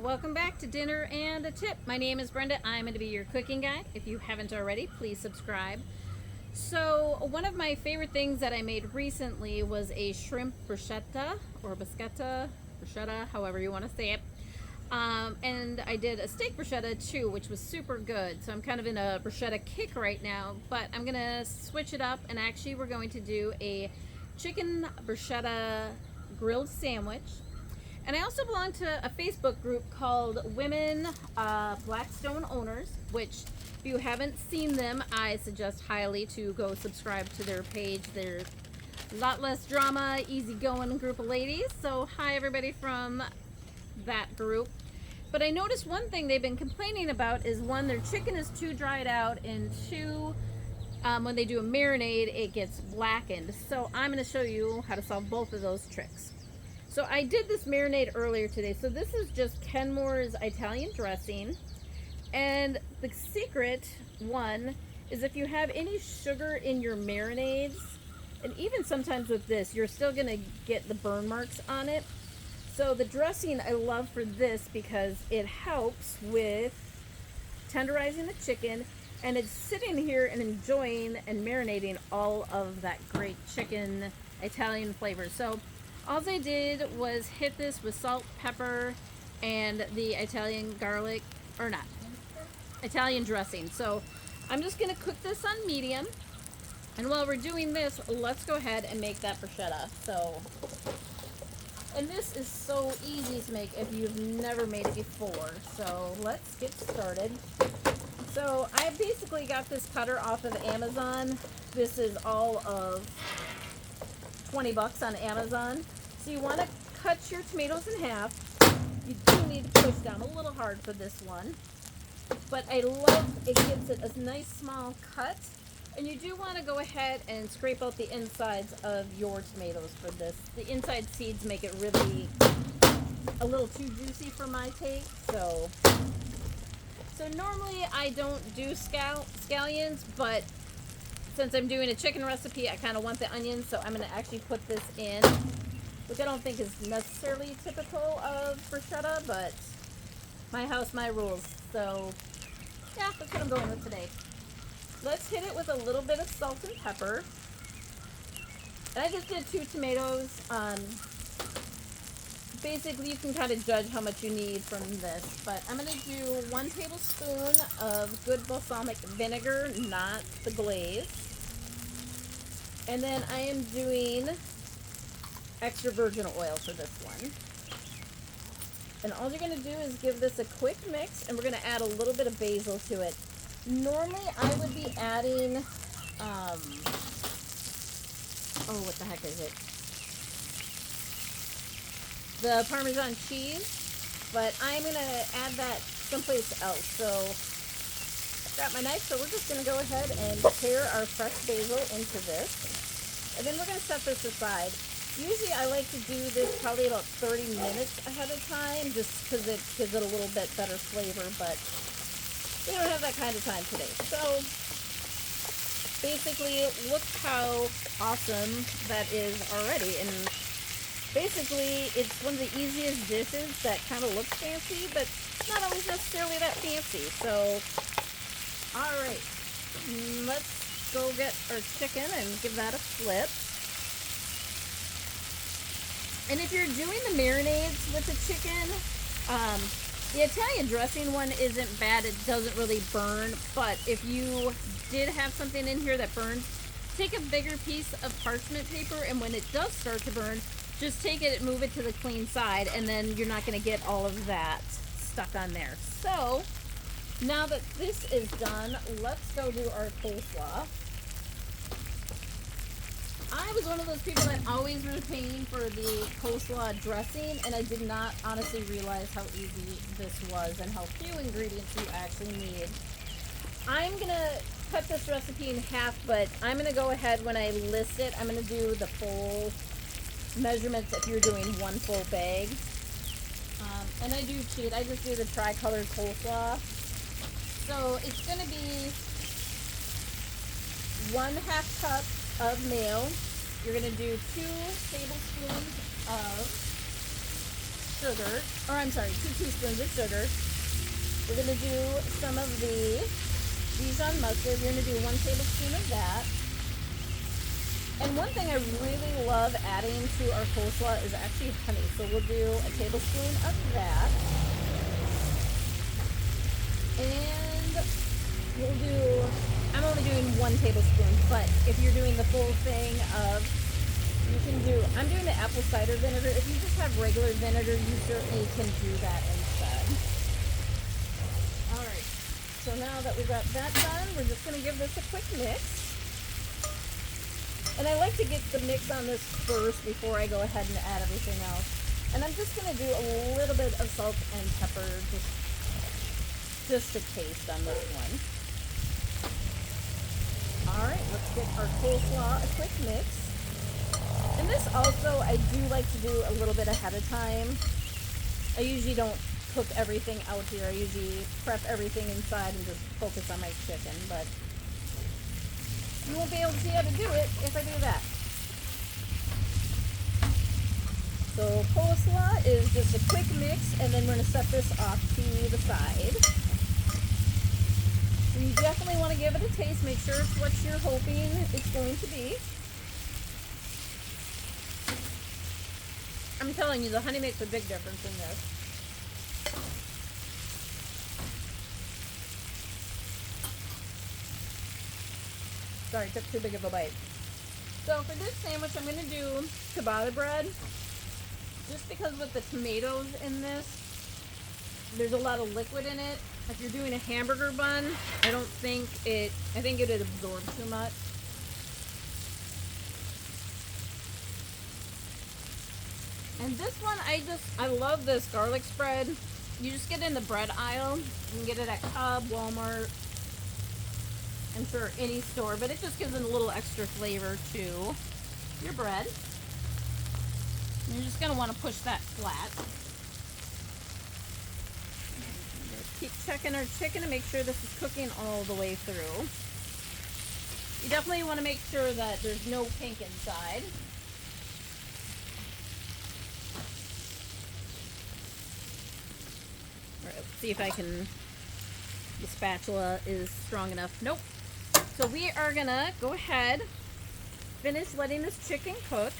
welcome back to Dinner and a Tip. My name is Brenda. I'm going to be your cooking guide. If you haven't already, please subscribe. So one of my favorite things that I made recently was a shrimp bruschetta or bruschetta, however you want to say it. And I did a steak bruschetta too, which was super good. So I'm kind of in a bruschetta kick right now, but I'm going to switch it up, and actually we're going to do a chicken bruschetta grilled sandwich. And I also belong to a Facebook group called Women Blackstone Owners, which if you haven't seen them, I suggest highly to go subscribe to their page. They're a lot less drama, easygoing group of ladies. So hi everybody from that group. But I noticed one thing they've been complaining about is one, their chicken is too dried out, and two, when they do a marinade, it gets blackened. So I'm going to show you how to solve both of those tricks. So I did this marinade earlier today. So this is just Kenmore's Italian dressing. And the secret one is if you have any sugar in your marinades, and even sometimes with this, you're still going to get the burn marks on it. So the dressing I love for this because it helps with tenderizing the chicken, and it's sitting here and enjoying and marinating all of that great chicken Italian flavor. So all I did was hit this with salt, pepper, and the Italian garlic, or not, Italian dressing. So I'm just going to cook this on medium. And while we're doing this, let's go ahead and make that bruschetta. So, and this is so easy to make if you've never made it before. So let's get started. So I basically got this cutter off of Amazon. This is all of $20 on Amazon. So you want to cut your tomatoes in half. You do need to push down a little hard for this one, but I love it gives it a nice small cut. And you do want to go ahead and scrape out the insides of your tomatoes for this. The inside seeds make it really a little too juicy for my taste. So normally I don't do scallions, but since I'm doing a chicken recipe, I kind of want the onions, so I'm going to actually put this in, which I don't think is necessarily typical of bruschetta, but my house, my rules. So yeah, that's what I'm going with today. Let's hit it with a little bit of salt and pepper. And I just did 2 tomatoes. Basically, you can kind of judge how much you need from this, but I'm going to do 1 tablespoon of good balsamic vinegar, not the glaze. And then I am doing extra virgin oil for this one. And all you're going to do is give this a quick mix, and we're going to add a little bit of basil to it. Normally, I would be adding, what the heck is it? The Parmesan cheese, but I'm going to add that someplace else. So I've got my knife, so we're just going to go ahead and tear our fresh basil into this. And then we're going to set this aside. Usually I like to do this probably about 30 minutes ahead of time, just because it gives it a little bit better flavor, but we don't have that kind of time today. So basically, look how awesome that is already. And basically, it's one of the easiest dishes that kind of looks fancy, but not always necessarily that fancy. So, all right, let's go get our chicken and give that a flip. And if you're doing the marinades with the chicken, the Italian dressing one isn't bad. It doesn't really burn, but if you did have something in here that burns, take a bigger piece of parchment paper, and when it does start to burn, just take it and move it to the clean side, and then you're not going to get all of that stuck on there. So now that this is done, let's go do our coleslaw. I was one of those people that always was paying for the coleslaw dressing, and I did not honestly realize how easy this was and how few ingredients you actually need. I'm going to cut this recipe in half, but I'm going to go ahead when I list it. I'm going to do the full measurements if you're doing 1 full bag. And I do cheat. I just do the tri-colored coleslaw. So it's going to be 1/2 cup of mayo. You're going to do 2 tablespoons of sugar, or I'm sorry, 2 teaspoons of sugar. We're going to do some of the Dijon mustard. We're going to do 1 tablespoon of that. And one thing I really love adding to our coleslaw is actually honey. So we'll do a tablespoon of that. And we'll do, I'm only doing 1 tablespoon, but if you're doing the full thing of, you can do, I'm doing the apple cider vinegar. If you just have regular vinegar, you certainly can do that instead. All right, so now that we've got that done, we're just gonna give this a quick mix. And I like to get the mix on this first before I go ahead and add everything else. And I'm just going to do a little bit of salt and pepper just to taste on this one. All right, let's get our coleslaw a quick mix. And this also I do like to do a little bit ahead of time. I usually don't cook everything out here. I usually prep everything inside and just focus on my chicken, but you won't be able to see how to do it if I do that. So coleslaw is just a quick mix, and then we're going to set this off to the side. So you definitely want to give it a taste. Make sure it's what you're hoping it's going to be. I'm telling you, the honey makes a big difference in this. Sorry, took too big of a bite. So for this sandwich, I'm going to do ciabatta bread. Just because with the tomatoes in this, there's a lot of liquid in it. If you're doing a hamburger bun, I think it would absorb too much. And this one, I love this garlic spread. You just get it in the bread aisle. You can get it at Cub, Walmart, I'm sure any store, but it just gives it a little extra flavor to your bread. And you're just going to want to push that flat. Keep checking our chicken to make sure this is cooking all the way through. You definitely want to make sure that there's no pink inside. All right, let's see if the spatula is strong enough. Nope. So we are gonna go ahead, finish letting this chicken cook.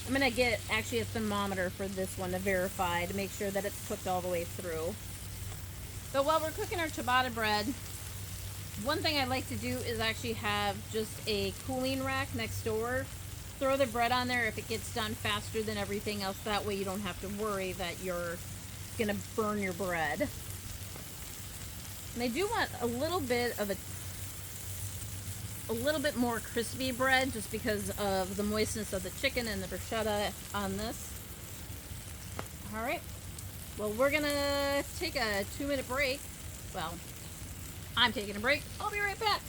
I'm gonna get actually a thermometer for this one to verify, to make sure that it's cooked all the way through. So while we're cooking our ciabatta bread, one thing I like to do is actually have just a cooling rack next door. Throw the bread on there if it gets done faster than everything else. That way you don't have to worry that you're gonna burn your bread. And I do want a little bit more crispy bread, just because of the moistness of the chicken and the bruschetta on this. All right. Well, we're gonna take a 2-minute break. Well, I'm taking a break. I'll be right back.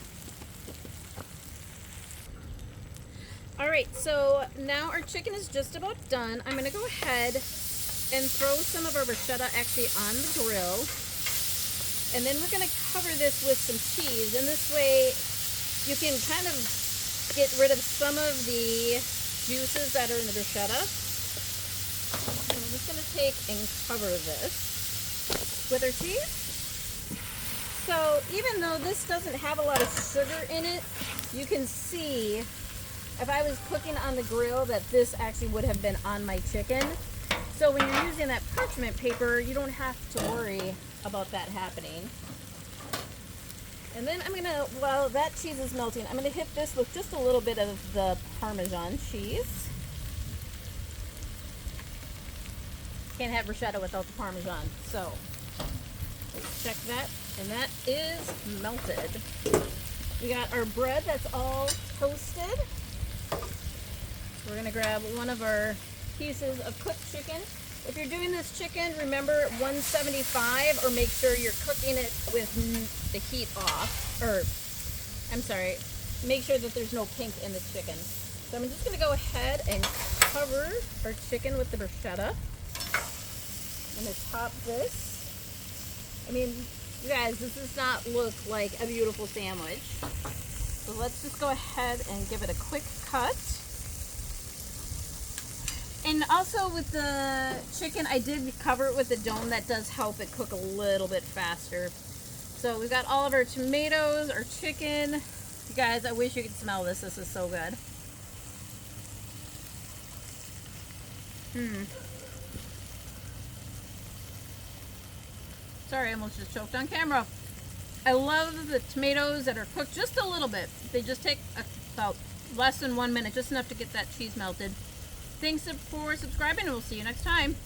All right, so now our chicken is just about done. I'm gonna go ahead and throw some of our bruschetta actually on the grill. And then we're going to cover this with some cheese. And this way you can kind of get rid of some of the juices that are in the bruschetta. And we're just going to take and cover this with our cheese. So even though this doesn't have a lot of sugar in it, you can see if I was cooking on the grill that this actually would have been on my chicken. So when you're using that parchment paper, you don't have to worry about that happening. And then I'm gonna, while that cheese is melting, I'm gonna hit this with just a little bit of the Parmesan cheese. Can't have bruschetta without the Parmesan. So let's check that, and that is melted. We got our bread that's all toasted. We're gonna grab one of our pieces of cooked chicken. If you're doing this chicken, remember 175, or make sure you're cooking it with the heat off. Or, I'm sorry, make sure that there's no pink in the chicken. So I'm just going to go ahead and cover our chicken with the bruschetta. I'm going to top this. I mean, you guys, this does not look like a beautiful sandwich. So let's just go ahead and give it a quick cut. And also with the chicken, I did cover it with a dome. That does help it cook a little bit faster. So we've got all of our tomatoes, our chicken. You guys, I wish you could smell this. This is so good. Sorry, I almost just choked on camera. I love the tomatoes that are cooked just a little bit. They just take about less than 1 minute, just enough to get that cheese melted. Thanks for subscribing, and we'll see you next time.